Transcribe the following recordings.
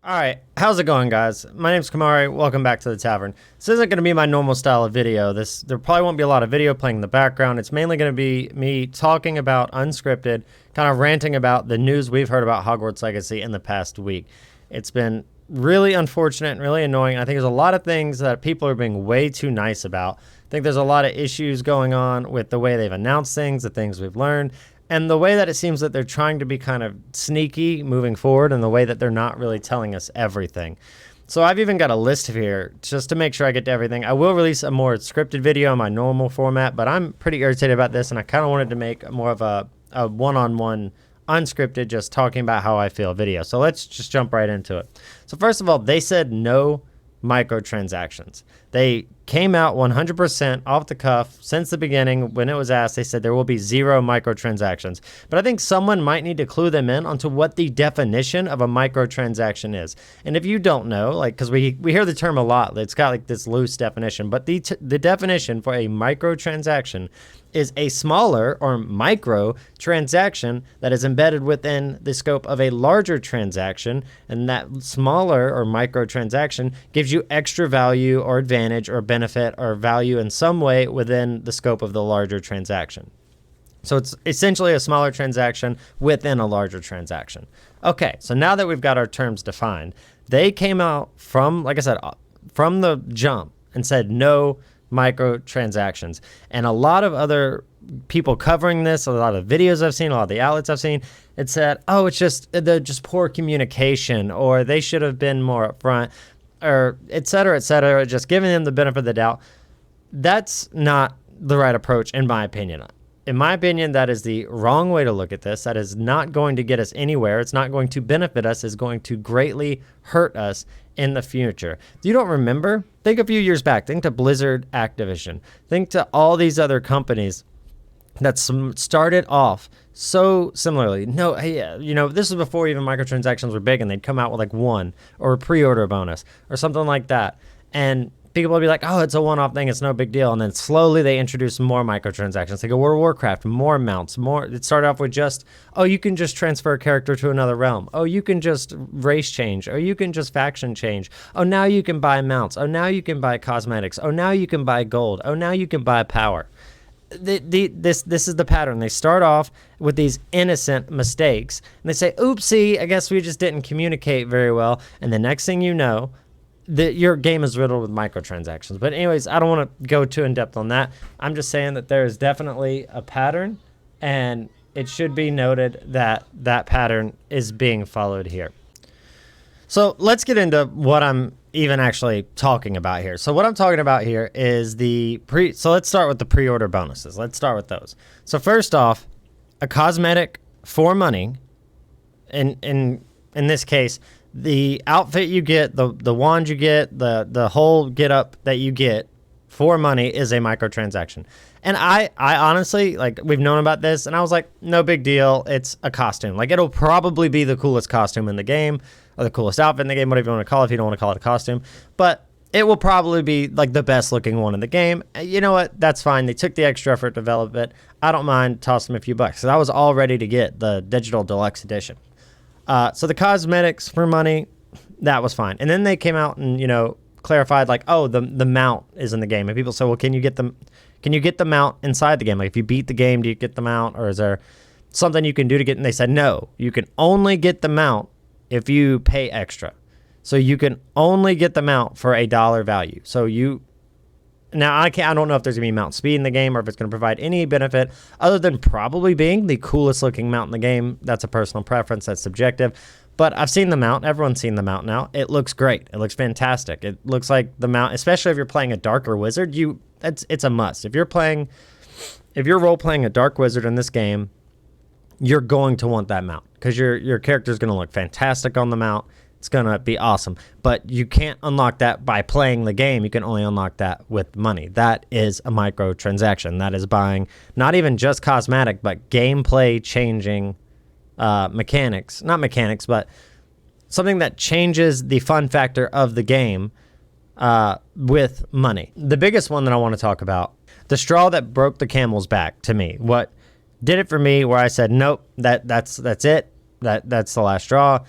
Alright, how's it going, guys? My name's Kamari, welcome back to the tavern. This isn't going to be my normal style of video. There probably won't be a lot of video playing in the background. It's mainly going to be me talking about unscripted, kind of ranting about the news we've heard about Hogwarts Legacy in the past week. It's been really unfortunate and really annoying. I think there's a lot of things that people are being way too nice about. I think there's a lot of issues going on with the way they've announced things, the things we've learned, and the way that it seems that they're trying to be kind of sneaky moving forward, and the way that they're not really telling us everything. So I've even got a list here just to make sure I get to everything. I will release a more scripted video in my normal format, but I'm pretty irritated about this, and I kind of wanted to make more of a one-on-one unscripted, just talking about how I feel video. So let's just jump right into it. So first of all, they said no microtransactions. They came out 100% off the cuff since the beginning. When it was asked, they said there will be 0 microtransactions. But I think someone might need to clue them in onto what the definition of a microtransaction is. And if you don't know, like, because we hear the term a lot, it's got like this loose definition, but the definition for a microtransaction is a smaller or micro transaction that is embedded within the scope of a larger transaction, and that smaller or micro transaction gives you extra value or advantage or benefit or value in some way within the scope of the larger transaction. So it's essentially a smaller transaction within a larger transaction. Okay, so now that we've got our terms defined, they came out from, like I said, from the jump and said no microtransactions. And a lot of other people covering this, a lot of videos I've seen, a lot of the outlets I've seen, it said, oh, it's just poor communication, or they should have been more upfront, or et cetera, just giving them the benefit of the doubt. That's not the right approach, in my opinion. In my opinion, that is the wrong way to look at this. That is not going to get us anywhere. It's not going to benefit us. It's going to greatly hurt us in the future. If you don't remember, think a few years back. Think to Blizzard, Activision. Think to all these other companies that started off so similarly. No, you know, this was before even microtransactions were big, and they'd come out with like one or a pre-order bonus or something like that. And people will be like, oh, it's a one-off thing, it's no big deal. And then slowly they introduce more microtransactions. They go World of Warcraft, more mounts, more. It started off with just, oh, you can just transfer a character to another realm. Oh, you can just race change. Oh, you can just faction change. Oh, now you can buy mounts. Oh, now you can buy cosmetics. Oh, now you can buy gold. Oh, now you can buy power. This is the pattern. They start off with these innocent mistakes, and they say, oopsie, I guess we just didn't communicate very well. And the next thing you know, your game is riddled with microtransactions. But anyways, I don't want to go too in depth on that. I'm just saying that there is definitely a pattern, and it should be noted that that pattern is being followed here. So let's get into what I'm even actually talking about here. So what I'm talking about here is so let's start with the pre-order bonuses. Let's start with those. So first off, a cosmetic for money, in this case, the outfit you get, the wand you get, the whole get up that you get for money is a microtransaction. And I honestly, like, we've known about this, and I was like, no big deal. It's a costume. Like, it'll probably be the coolest costume in the game, or the coolest outfit in the game, whatever you want to call it, if you don't want to call it a costume. But it will probably be like the best looking one in the game. You know what? That's fine. They took the extra effort to develop it. I don't mind tossing them a few bucks. So I was all ready to get the digital deluxe edition. So the cosmetics for money, that was fine. And then they came out and, you know, clarified, like, oh, the mount is in the game. And people say, well, can you get the mount inside the game? Like, if you beat the game, do you get the mount, or is there something you can do to get? And they said, no, you can only get the mount if you pay extra. So you can only get the mount for $1 value. So now I don't know if there's gonna be mount speed in the game, or if it's gonna provide any benefit other than probably being the coolest looking mount in the game. That's a personal preference, that's subjective. But I've seen the mount. Everyone's seen the mount now. It looks great. It looks fantastic. It looks like the mount, especially if you're playing a darker wizard, it's a must. If you're role playing a dark wizard in this game, you're going to want that mount, because your character's gonna look fantastic on the mount. It's gonna be awesome. But you can't unlock that by playing the game. You can only unlock that with money. That is a microtransaction. That is buying not even just cosmetic, but gameplay changing mechanics. Not mechanics, but something that changes the fun factor of the game with money. The biggest one that I want to talk about, the straw that broke the camel's back to me. What did it for me, where I said, nope, that's it. That's the last straw.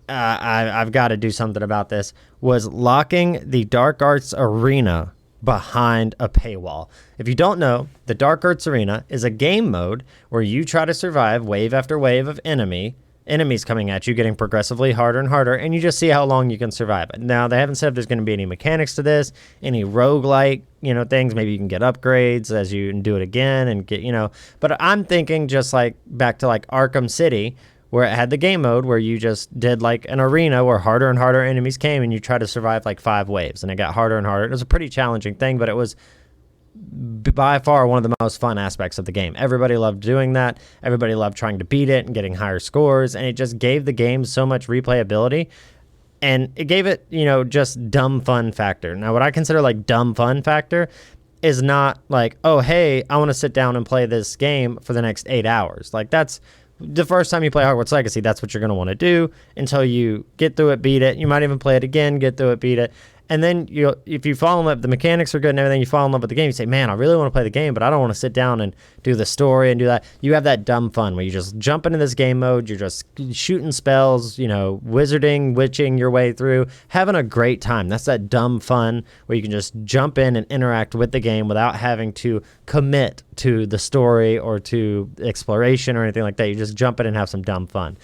I've got to do something about this, was locking the Dark Arts Arena behind a paywall. If you don't know, the Dark Arts Arena is a game mode where you try to survive wave after wave of enemies coming at you, getting progressively harder and harder, and you just see how long you can survive it. Now, they haven't said if there's going to be any mechanics to this, any roguelike, things. Maybe you can get upgrades as you do it again and get, but I'm thinking just like back to like Arkham City, where it had the game mode where you just did like an arena where harder and harder enemies came and you tried to survive like 5 waves, and it got harder and harder. It was a pretty challenging thing, but it was by far one of the most fun aspects of the game. Everybody loved doing that. Everybody loved trying to beat it and getting higher scores, and it just gave the game so much replayability, and it gave it, just dumb fun factor. Now, what I consider like dumb fun factor is not like, oh, hey, I want to sit down and play this game for the next 8 hours. Like, that's the first time you play Hogwarts Legacy, that's what you're going to want to do until you get through it, beat it. You might even play it again, get through it, beat it. And then if you fall in love, the mechanics are good and everything, you fall in love with the game, you say, man, I really want to play the game, but I don't want to sit down and do the story and do that. You have that dumb fun where you just jump into this game mode, you're just shooting spells, wizarding, witching your way through, having a great time. That's that dumb fun where you can just jump in and interact with the game without having to commit to the story or to exploration or anything like that. You just jump in and have some dumb fun.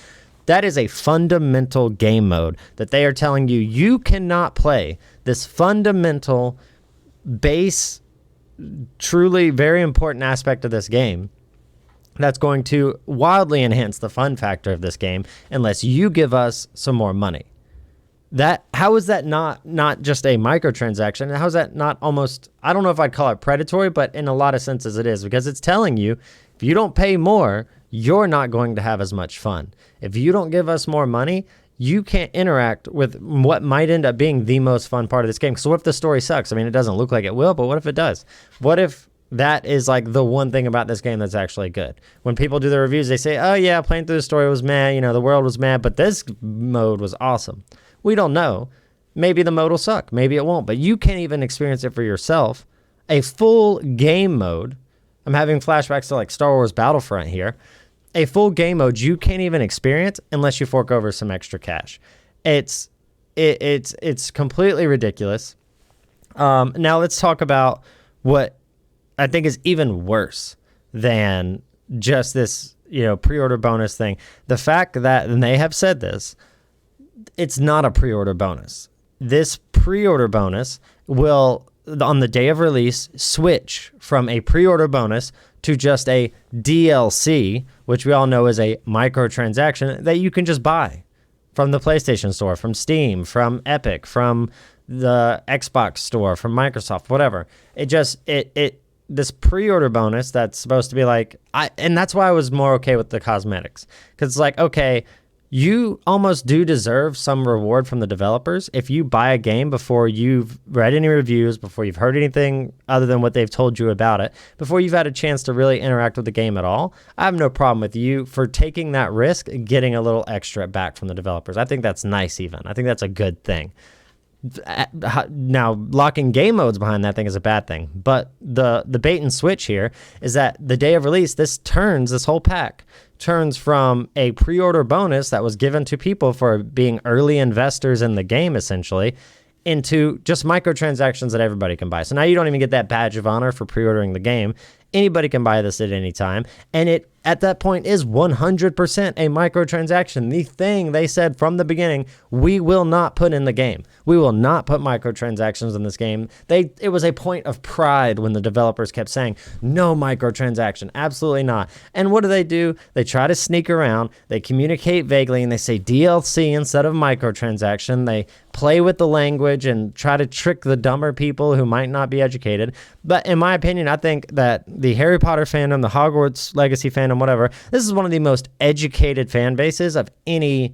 That is a fundamental game mode that they are telling you you cannot play. This fundamental, base, truly very important aspect of this game that's going to wildly enhance the fun factor of this game unless you give us some more money. How is that not just a microtransaction? How is that not almost, I don't know if I'd call it predatory, but in a lot of senses it is, because it's telling you if you don't pay more, you're not going to have as much fun. If you don't give us more money, you can't interact with what might end up being the most fun part of this game. So what if the story sucks? I mean, it doesn't look like it will, but what if it does? What if that is like the one thing about this game that's actually good? When people do the reviews, they say, oh yeah, playing through the story was meh, the world was meh, but this mode was awesome. We don't know. Maybe the mode will suck. Maybe it won't, but you can't even experience it for yourself. A full game mode. I'm having flashbacks to like Star Wars Battlefront here. A full game mode you can't even experience unless you fork over some extra cash. It's completely ridiculous. Now let's talk about what I think is even worse than just this, pre-order bonus thing. The fact that, and they have said this, it's not a pre-order bonus. This pre-order bonus will, on the day of release, switch from a pre-order bonus to just a DLC, which we all know is a microtransaction that you can just buy from the PlayStation Store, from Steam, from Epic, from the Xbox Store, from Microsoft, whatever. This pre-order bonus that's supposed to be like, and that's why I was more okay with the cosmetics, because it's like, okay, you almost do deserve some reward from the developers if you buy a game before you've read any reviews, before you've heard anything other than what they've told you about it, before you've had a chance to really interact with the game at all. I have no problem with you for taking that risk, getting a little extra back from the developers. I think that's nice even. I think that's a good thing. Now, locking game modes behind that thing is a bad thing, but the bait and switch here is that the day of release, this whole pack turns from a pre-order bonus that was given to people for being early investors in the game, essentially, into just microtransactions that everybody can buy. So now you don't even get that badge of honor for pre-ordering the game. Anybody can buy this at any time, and it at that point is 100% a microtransaction. The thing they said from the beginning, we will not put in the game. We will not put microtransactions in this game. It was a point of pride when the developers kept saying, no microtransaction, absolutely not. And what do? They try to sneak around, they communicate vaguely, and they say DLC instead of microtransaction. They play with the language and try to trick the dumber people who might not be educated. But in my opinion, I think that the Harry Potter fandom, the Hogwarts Legacy fandom, whatever, this is one of the most educated fan bases of any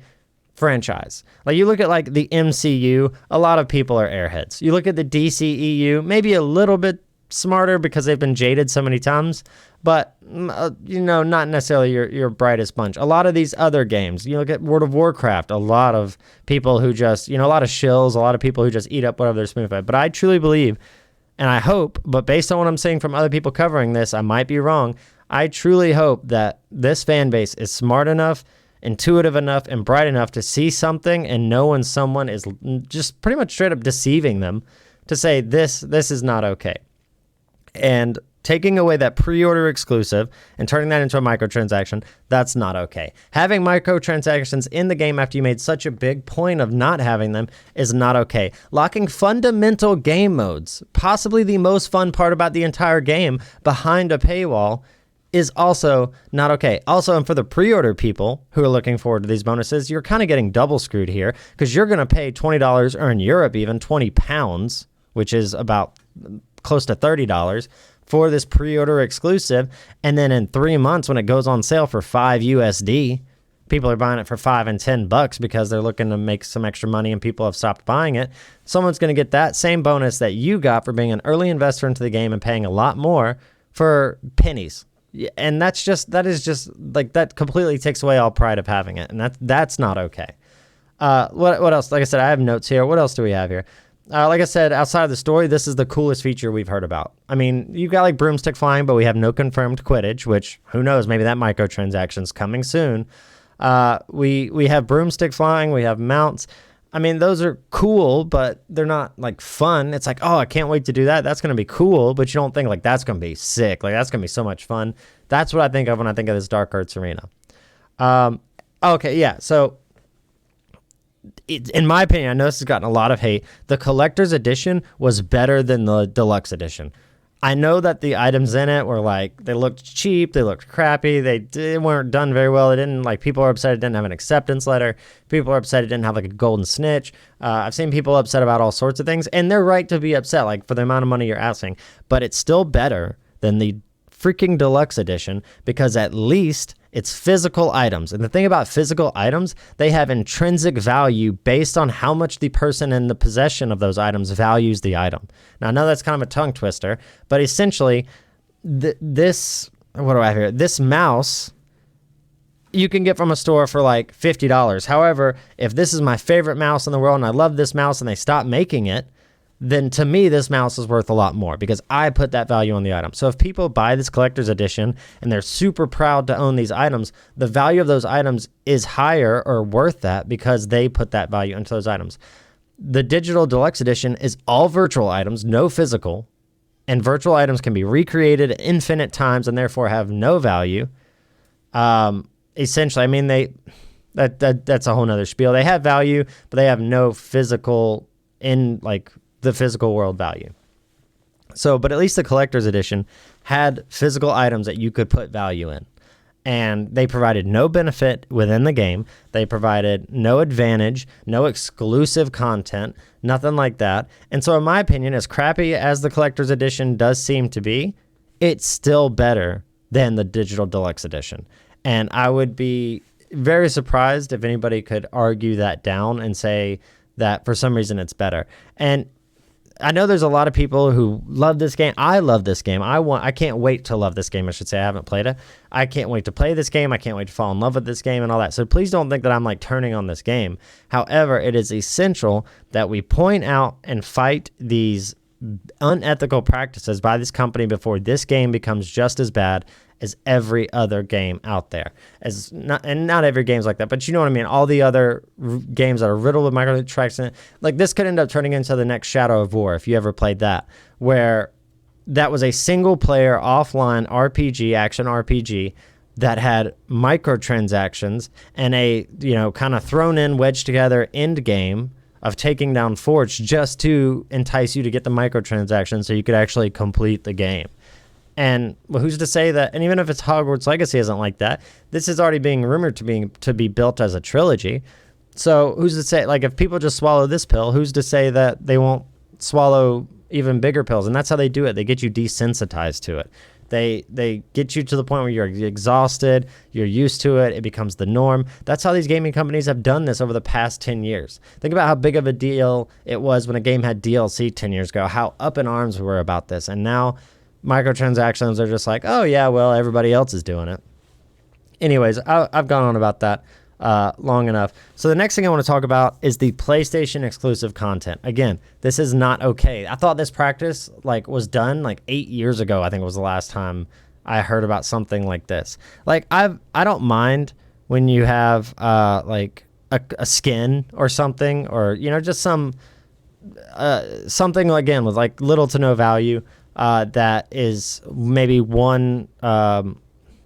franchise. Like, you look at like the MCU, a lot of people are airheads. You look at the DCEU, maybe a little bit smarter because they've been jaded so many times, but not necessarily your brightest bunch. A lot of these other games, you look at World of Warcraft, a lot of people who just, a lot of shills, a lot of people who just eat up whatever they're spoon-fed. But I truly believe, and I hope, but based on what I'm seeing from other people covering this, I might be wrong. I truly hope that this fan base is smart enough intuitive enough and bright enough to see something and know when someone is just pretty much straight up deceiving them to say this is not okay. And taking away that pre-order exclusive and turning that into a microtransaction, that's not okay. Having microtransactions in the game after you made such a big point of not having them is not okay. Locking fundamental game modes, possibly the most fun part about the entire game, behind a paywall is also not okay. Also, and for the pre-order people who are looking forward to these bonuses, you're kind of getting double screwed here because you're going to pay $20, or in Europe even £20, which is about close to $30, for this pre-order exclusive, and then in 3 months when it goes on sale for $5 USD, people are buying it for $5 and $10 because they're looking to make some extra money and people have stopped buying it. Someone's going to get that same bonus that you got for being an early investor into the game and paying a lot more for pennies. And that is just like, that completely takes away all pride of having it, and that's not okay. What else? Like I said, I have notes here. What else do we have here? Like I said, outside of the story, this is the coolest feature we've heard about. I mean, you've got like broomstick flying, but we have no confirmed Quidditch, which who knows, maybe that microtransaction's coming soon. We have broomstick flying, we have mounts. I mean, those are cool, but they're not like fun. It's like, oh, I can't wait to do that. That's going to be cool, but you don't think like that's going to be sick. Like that's going to be so much fun. That's what I think of when I think of this Dark Arts Arena. Okay, yeah, so in my opinion, I know this has gotten a lot of hate. The collector's edition was better than the deluxe edition. I know that the items in it were like, they looked cheap, they looked crappy, they weren't done very well. They didn't, like, people are upset it didn't have an acceptance letter. People are upset it didn't have like a golden snitch. I've seen people upset about all sorts of things, and they're right to be upset, like for the amount of money you're asking. But it's still better than the freaking deluxe edition because at least it's physical items. And the thing about physical items, they have intrinsic value based on how much the person in the possession of those items values the item. Now, I know that's kind of a tongue twister, but essentially, this mouse you can get from a store for like $50. However, if this is my favorite mouse in the world and I love this mouse and they stop making it, then to me, this mouse is worth a lot more because I put that value on the item. So if people buy this collector's edition and they're super proud to own these items, the value of those items is higher or worth that because they put that value into those items. The digital deluxe edition is all virtual items, no physical, and virtual items can be recreated infinite times and therefore have no value. Essentially, I mean, that's a whole nother spiel. They have value, but they have no physical in like the physical world value. So, but at least the collector's edition had physical items that you could put value in. And they provided no benefit within the game. They provided no advantage, no exclusive content, nothing like that. And so in my opinion, as crappy as the collector's edition does seem to be, it's still better than the digital deluxe edition. And I would be very surprised if anybody could argue that down and say that for some reason it's better. And I know there's a lot of people who love this game. I love this game. I can't wait to love this game, I should say. I haven't played it. I can't wait to play this game. I can't wait to fall in love with this game and all that. So please don't think that I'm like turning on this game. However, it is essential that we point out and fight these unethical practices by this company before this game becomes just as bad as every other game out there. Not every game's like that, but you know what I mean. All the other games that are riddled with microtransactions, like this could end up turning into the next Shadow of War if you ever played that, where that was a single player offline RPG, action RPG that had microtransactions and a, you know, kind of thrown in, wedged together end game of taking down forts just to entice you to get the microtransactions so you could actually complete the game. And well, who's to say that, and even if it's Hogwarts Legacy isn't like that, this is already being rumored to be built as a trilogy. So who's to say, like if people just swallow this pill, who's to say that they won't swallow even bigger pills? And that's how they do it. They get you desensitized to it. They get you to the point where you're exhausted, you're used to it, it becomes the norm. That's how these gaming companies have done this over the past 10 years. Think about how big of a deal it was when a game had DLC 10 years ago, how up in arms we were about this. And now microtransactions are just like, oh yeah, well, everybody else is doing it. Anyways, I've gone on about that long enough. So the next thing I want to talk about is the PlayStation exclusive content. Again, this is not okay. I thought this practice was done 8 years ago. I think it was the last time I heard about something like this. I don't mind when you have like a skin or something, or just something again with like little to no value that is maybe one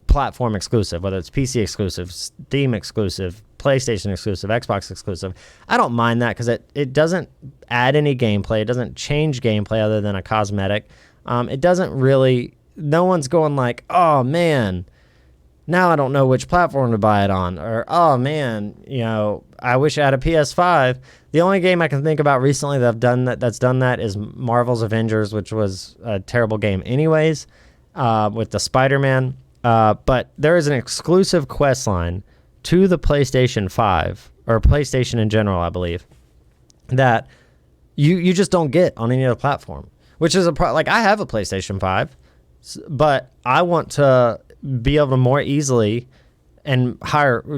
platform exclusive, whether it's PC exclusive, Steam exclusive, PlayStation exclusive, Xbox exclusive. I don't mind that because it doesn't add any gameplay. It doesn't change gameplay other than a cosmetic. It doesn't really, no one's going like, oh man, now I don't know which platform to buy it on, or oh man, I wish I had a PS5. The only game I can think about recently that's done that is Marvel's Avengers, which was a terrible game anyways, with the Spider-Man. But there is an exclusive quest line to the PlayStation 5, or PlayStation in general, I believe, that you just don't get on any other platform, which is like I have a PlayStation 5, but I want to be able to more easily and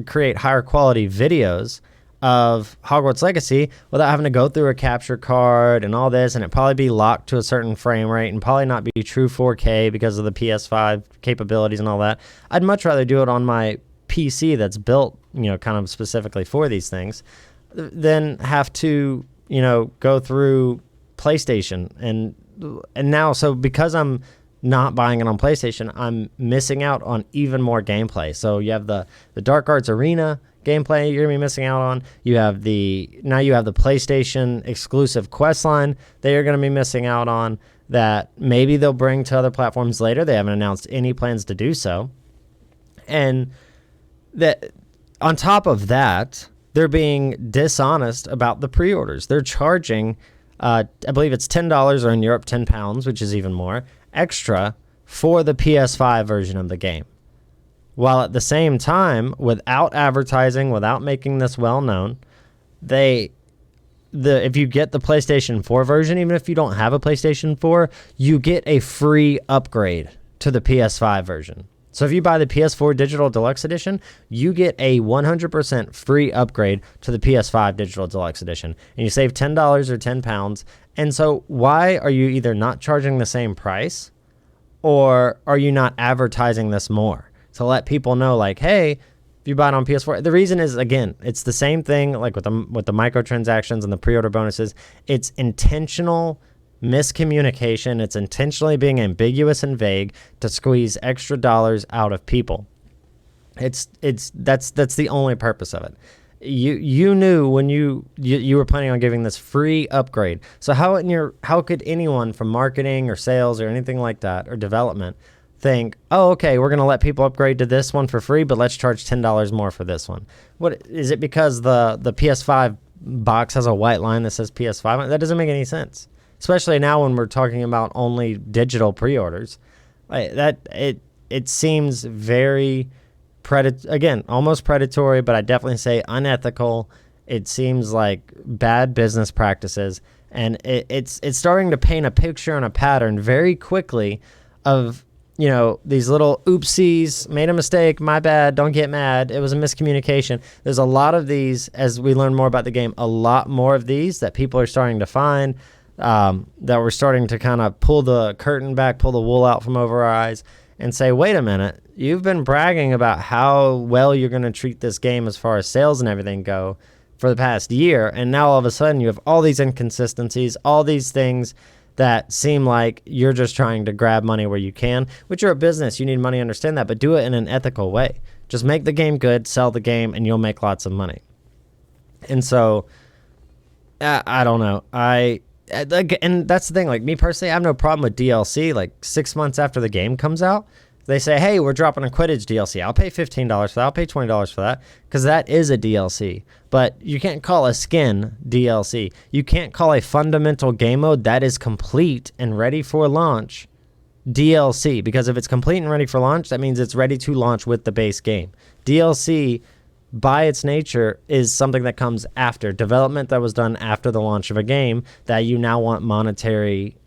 create higher quality videos of Hogwarts Legacy without having to go through a capture card and all this, and it probably be locked to a certain frame rate and probably not be true 4K because of the PS5 capabilities and all that. I'd much rather do it on my PC that's built, kind of specifically for these things, than have to, go through PlayStation. And now, so because I'm not buying it on PlayStation, I'm missing out on even more gameplay. So you have the Dark Arts Arena gameplay you're gonna be missing out on. You have the PlayStation exclusive quest line that you're gonna be missing out on, that maybe they'll bring to other platforms later. They haven't announced any plans to do so. And that on top of that, they're being dishonest about the pre-orders. They're charging, I believe it's $10, or in Europe £10, which is even more, extra for the PS5 version of the game. While at the same time, without advertising, without making this well known, if you get the PlayStation 4 version, even if you don't have a PlayStation 4, you get a free upgrade to the PS5 version. So if you buy the PS4 Digital Deluxe Edition, you get a 100% free upgrade to the PS5 Digital Deluxe Edition. And you save $10 or £10. And so why are you either not charging the same price, or are you not advertising this more to let people know, like, hey, if you buy it on PS4, the reason is, again, it's the same thing like with the microtransactions and the pre-order bonuses. It's intentional miscommunication. It's intentionally being ambiguous and vague to squeeze extra dollars out of people. That's the only purpose of it. You knew when you were planning on giving this free upgrade. So how could anyone from marketing or sales or anything like that, or development, think, oh, okay, we're going to let people upgrade to this one for free, but let's charge $10 more for this one? What is it? Because the PS5 box has a white line that says PS5? That doesn't make any sense, especially now when we're talking about only digital pre-orders. It seems very almost predatory, but I definitely say unethical. It seems like bad business practices, and it's starting to paint a picture and a pattern very quickly of, these little oopsies, made a mistake, my bad, don't get mad, it was a miscommunication. There's a lot of these, as we learn more about the game, a lot more of these that people are starting to find, that we're starting to kind of pull the curtain back, pull the wool out from over our eyes, and say, wait a minute, you've been bragging about how well you're going to treat this game as far as sales and everything go for the past year, and now all of a sudden you have all these inconsistencies, all these things that seem like you're just trying to grab money where you can, which you're a business, you need money, understand that, but do it in an ethical way. Just make the game good, sell the game, and you'll make lots of money. And so, I don't know. And that's the thing, like me personally, I have no problem with DLC. Like 6 months after the game comes out, they say, hey, we're dropping a Quidditch DLC. I'll pay $15 for that. I'll pay $20 for that, because that is a DLC. But you can't call a skin DLC. You can't call a fundamental game mode that is complete and ready for launch DLC, because if it's complete and ready for launch, that means it's ready to launch with the base game. DLC, by its nature, is something that comes after development that was done after the launch of a game that you now want monetary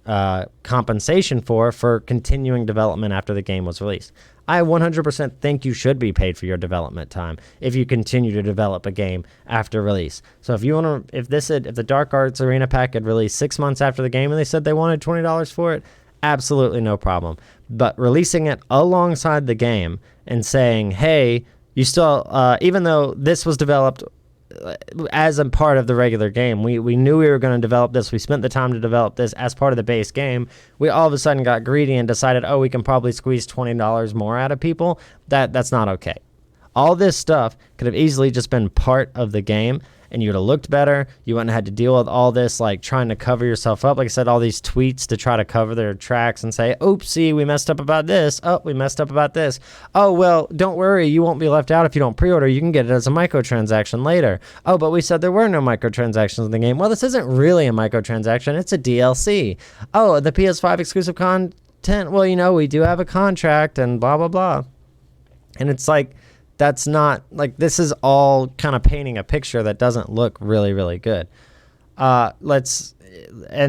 compensation for continuing development after the game was released. I 100% think you should be paid for your development time if you continue to develop a game after release. So if the Dark Arts Arena pack had released 6 months after the game and they said they wanted $20 for it, absolutely no problem. But releasing it alongside the game and saying, hey, you still, even though this was developed as a part of the regular game, we knew we were going to develop this. We spent the time to develop this as part of the base game. We all of a sudden got greedy and decided, oh, we can probably squeeze $20 more out of people. That's not okay. All this stuff could have easily just been part of the game, and you would have looked better. You wouldn't have had to deal with all this, like trying to cover yourself up. Like I said, all these tweets to try to cover their tracks and say, oopsie, we messed up about this. Oh, we messed up about this. Oh, well, don't worry. You won't be left out if you don't pre-order. You can get it as a microtransaction later. Oh, but we said there were no microtransactions in the game. Well, this isn't really a microtransaction. It's a DLC. Oh, the PS5 exclusive content. Well, you know, we do have a contract and blah, blah, blah. And it's like, that's not, like, this is all kind of painting a picture that doesn't look really, really good. And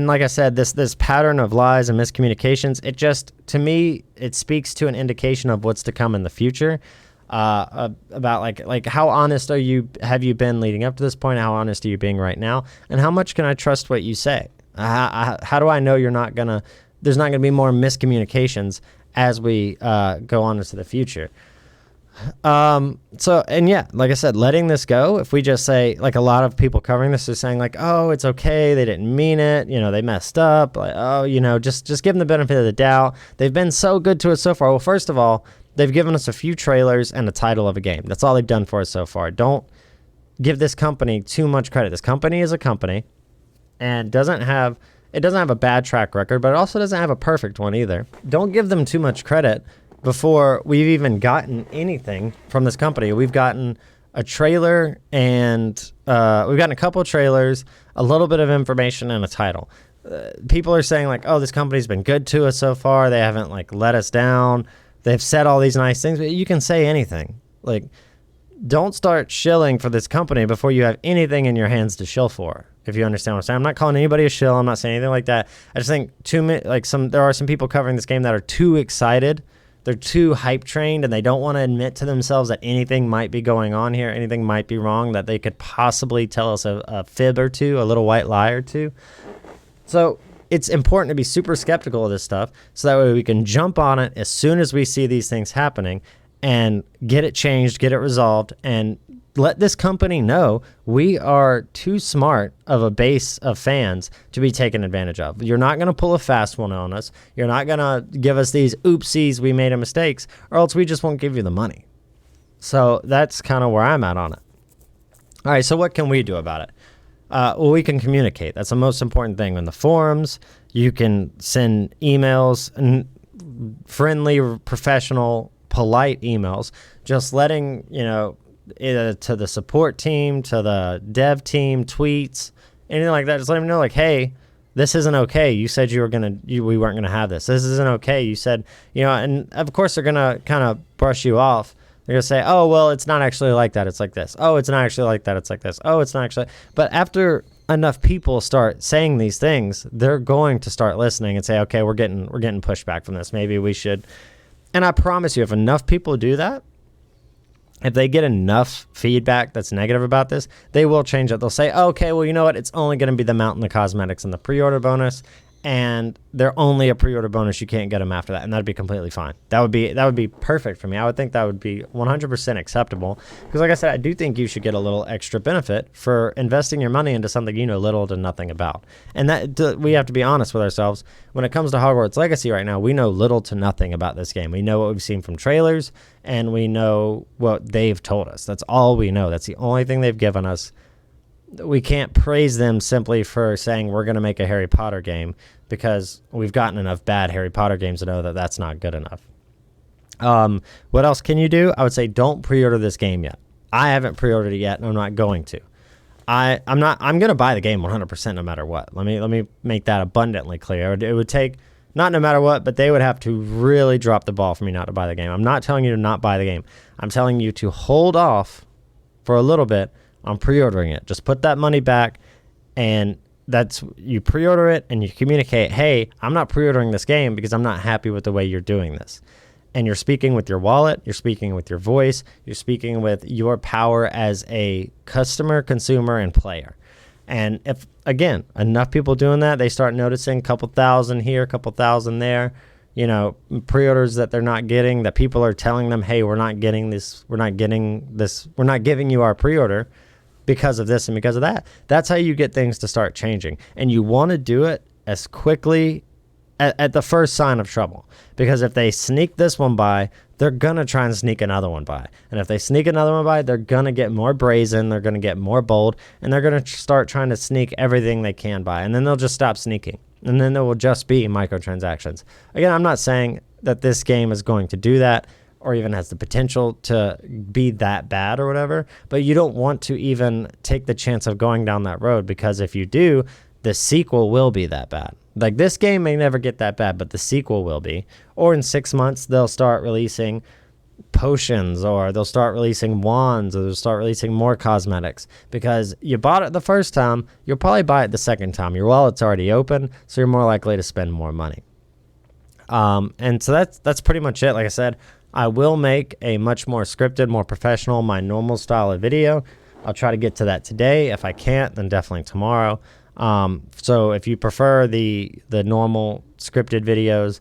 like I said, this pattern of lies and miscommunications, it just, to me, it speaks to an indication of what's to come in the future. About like how honest have you been leading up to this point? How honest are you being right now? And how much can I trust what you say? How do I know there's not gonna be more miscommunications as we go on into the future? And yeah, like I said, letting this go, if we just say, like, a lot of people covering this are saying, like, oh, it's okay, they didn't mean it, you know, they messed up, like, oh, you know, just give them the benefit of the doubt. They've been so good to us so far. Well, first of all, they've given us a few trailers and a title of a game. That's all they've done for us so far. Don't give this company too much credit. This company is a company and doesn't have a bad track record, but it also doesn't have a perfect one either. Don't give them too much credit before we've even gotten anything from this company. We've gotten a trailer and we've gotten a couple of trailers, a little bit of information, and a title. People are saying, like, oh, this company's been good to us so far. They haven't, like, let us down. They've said all these nice things, but you can say anything. Like, don't start shilling for this company before you have anything in your hands to shill for, if you understand what I'm saying. I'm not calling anybody a shill. I'm not saying anything like that. I just think there are some people covering this game that are too excited. They're too hype trained, and they don't want to admit to themselves that anything might be going on here, anything might be wrong, that they could possibly tell us a fib or two, a little white lie or two. So it's important to be super skeptical of this stuff, so that way we can jump on it as soon as we see these things happening and get it changed, get it resolved, and let this company know we are too smart of a base of fans to be taken advantage of. You're not going to pull a fast one on us. You're not going to give us these oopsies, we made a mistakes, or else we just won't give you the money. So that's kind of where I'm at on it. All right, so what can we do about it? Well, we can communicate. That's the most important thing. In the forums, you can send emails, and friendly, professional, polite emails, just letting, you know, to the support team, to the dev team, tweets, anything like that. Just let them know, like, hey, this isn't okay. You said we weren't gonna have this. This isn't okay. You said, you know, and of course they're gonna kind of brush you off. They're gonna say, oh, well, it's not actually like that. It's like this. Oh, it's not actually like that. It's like this. Oh, it's not actually. But after enough people start saying these things, they're going to start listening and say, okay, we're getting pushback from this. Maybe we should. And I promise you, if enough people do that, if they get enough feedback that's negative about this, they will change it. They'll say, oh, okay, well, you know what? It's only going to be the mount and the cosmetics and the pre-order bonus, and they're only a pre-order bonus. You can't get them after that, and that'd be completely fine. That would be perfect for me. I would think that would be 100% acceptable, because like I said, I do think you should get a little extra benefit for investing your money into something you know little to nothing about. And that we have to be honest with ourselves. When it comes to Hogwarts Legacy right now, we know little to nothing about this game. We know what we've seen from trailers, and we know what they've told us. That's all we know. That's the only thing they've given us. We can't praise them simply for saying we're going to make a Harry Potter game, because we've gotten enough bad Harry Potter games to know that that's not good enough. What else can you do? I would say don't pre-order this game yet. I haven't pre-ordered it yet, and I'm not going to. I'm going to buy the game 100% no matter what. Let me make that abundantly clear. It would take, not no matter what, but they would have to really drop the ball for me not to buy the game. I'm not telling you to not buy the game. I'm telling you to hold off for a little bit on pre-ordering it. Just put that money back, and you pre-order it and you communicate, hey, I'm not pre-ordering this game because I'm not happy with the way you're doing this. And you're speaking with your wallet, you're speaking with your voice, you're speaking with your power as a customer, consumer, and player. And if, again, enough people doing that, they start noticing a couple thousand here, a couple thousand there, you know, pre-orders that they're not getting, that people are telling them, hey, we're not getting this, we're not giving you our pre-order because of this and because of that. That's how you get things to start changing. And you want to do it as quickly at the first sign of trouble, because if they sneak this one by, they're going to try and sneak another one by. And if they sneak another one by, they're going to get more brazen, they're going to get more bold, and they're going to start trying to sneak everything they can by. And then they'll just stop sneaking. And then there will just be microtransactions. Again, I'm not saying that this game is going to do that or even has the potential to be that bad or whatever, but you don't want to even take the chance of going down that road, because if you do, the sequel will be that bad. Like, this game may never get that bad, but the sequel will be. Or in 6 months, they'll start releasing potions, or they'll start releasing wands, or they'll start releasing more cosmetics. Because you bought it the first time, you'll probably buy it the second time. Your wallet's already open, so you're more likely to spend more money. And so that's pretty much it. Like I said, I will make a much more scripted, more professional, my normal style of video. I'll try to get to that today. If I can't, then definitely tomorrow. So if you prefer the normal scripted videos,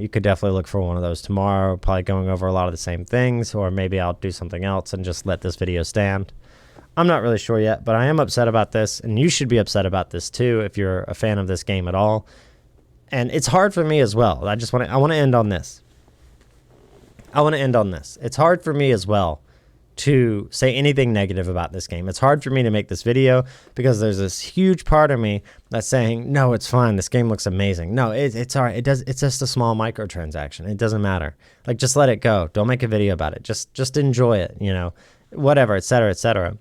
you could definitely look for one of those tomorrow, probably going over a lot of the same things, or maybe I'll do something else and just let this video stand. I'm not really sure yet, but I am upset about this, and you should be upset about this too if you're a fan of this game at all. And it's hard for me as well. I want to end on this. It's hard for me as well to say anything negative about this game. It's hard for me to make this video because there's this huge part of me that's saying, no, it's fine, this game looks amazing. No, it's all right. It's just a small microtransaction. It doesn't matter. Like, just let it go. Don't make a video about it. Just enjoy it, you know, whatever, etc., etc.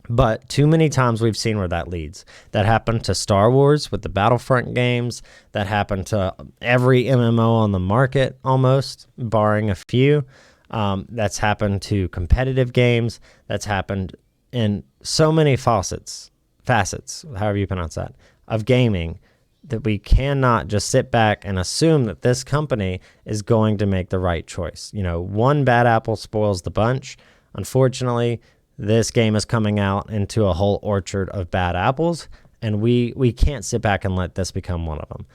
But too many times we've seen where that leads. That happened to Star Wars with the Battlefront games. That happened to every MMO on the market almost, barring a few. That's happened to competitive games. That's happened in so many facets, however you pronounce that, of gaming, that we cannot just sit back and assume that this company is going to make the right choice. You know, one bad apple spoils the bunch. Unfortunately, this game is coming out into a whole orchard of bad apples, and we can't sit back and let this become one of them.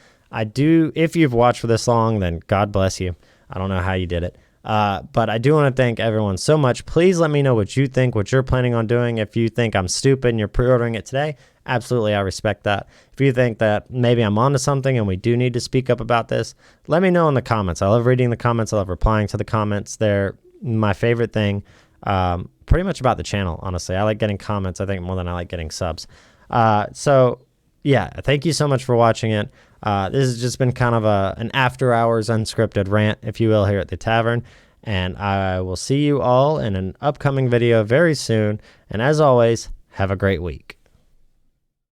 If you've watched for this long, then God bless you. I don't know how you did it. But I do want to thank everyone so much. Please let me know what you think, what you're planning on doing. If you think I'm stupid and you're pre-ordering it today, absolutely, I respect that. If you think that maybe I'm onto something and we do need to speak up about this, let me know in the comments. I love reading the comments. I love replying to the comments. They're my favorite thing, pretty much about the channel, honestly. I like getting comments, I think, more than I like getting subs. So, yeah, thank you so much for watching it. This has just been kind of an after-hours unscripted rant, if you will, here at the Tavern. And I will see you all in an upcoming video very soon. And as always, have a great week.